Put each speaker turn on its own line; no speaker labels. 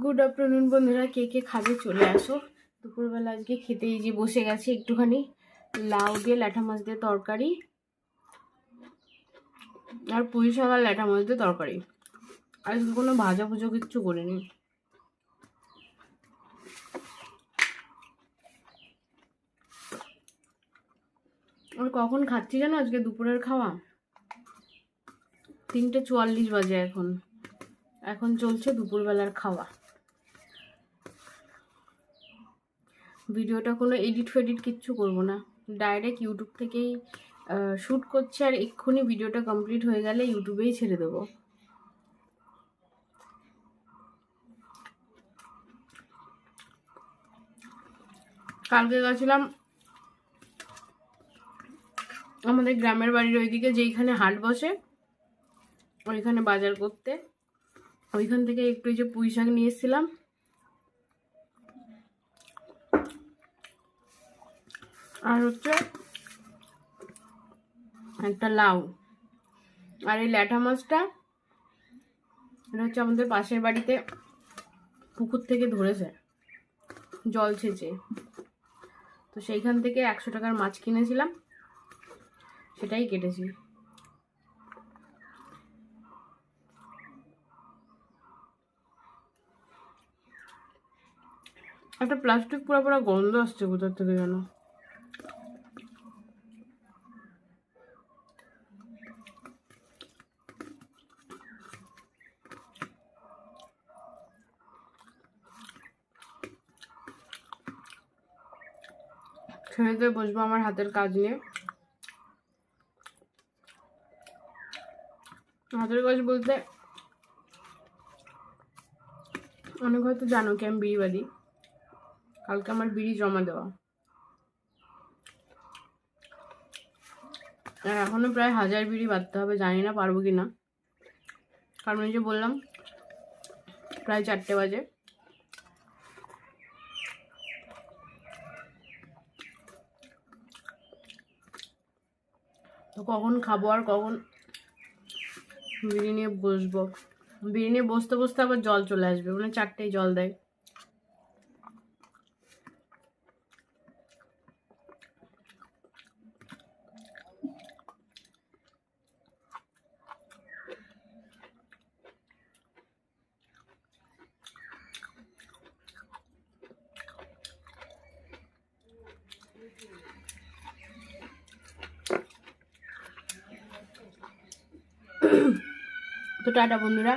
Good afternoon বন্ধুরা, কে কে খাবে চলে আসো। দুপুরবেলা আজকে খেতে এই যে বসে গেছে একটুখানি লাউ দিয়ে ল্যাঠা মাছ দিয়ে তরকারি আর পুঁই শাক আর ল্যাঠা মাছ দিয়ে তরকারি। আজকে কোনো ভাজা ভুজো কিচ্ছু করিনি। আর কখন খাচ্ছি জানো আজকে দুপুরের খাওয়া? 3:44 বাজে এখন চলছে দুপুরবেলার খাওয়া। ভিডিওটা কোনো এডিট ফেডিট কিচ্ছু করবো না, ডাইরেক্ট ইউটিউব থেকেই শ্যুট করছি। আর এক্ষুনি ভিডিওটা কমপ্লিট হয়ে গেলে ইউটিউবেই ছেড়ে দেবো। কালকে গেছিলাম আমাদের গ্রামের বাড়ির ওইদিকে, যেইখানে হাট বসে ওইখানে বাজার করতে। ওইখান থেকে একটু যে পুঁই শাক নিয়ে এসেছিলাম, আর হচ্ছে একটা লাউ। আর এই ল্যাঠা মাছটা এটা হচ্ছে আমাদের পাশের বাড়িতে পুকুর থেকে ধরেছে জল ছেঁচে, তো সেইখান থেকে 100 টাকার মাছ কিনেছিলাম, সেটাই কেটেছি। একটা প্লাস্টিক পুরো পুরো গন্ধ আসছে কোথার থেকে যেন। খেতে বসবো আমার হাতের কাজ নিয়ে। হাতের কাজ বলতে অনেক হয়তো জানো কি আমি বিড়ি বাঁধি। কালকে আমার বিড়ি জমা দেওয়া, আর এখনো প্রায় 1000 বিড়ি বাঁধতে হবে। জানি না পারবো কি না, কারণ এই যে বললাম প্রায় 4টে বাজে। তো কখন খাবো আর কখন বিড়ি নিয়ে বসবো। বিড়ি নিয়ে বসতে বসতে আবার জল চলে আসবে, মানে 4টেই জল দেয়। তো টাটা বন্ধুরা।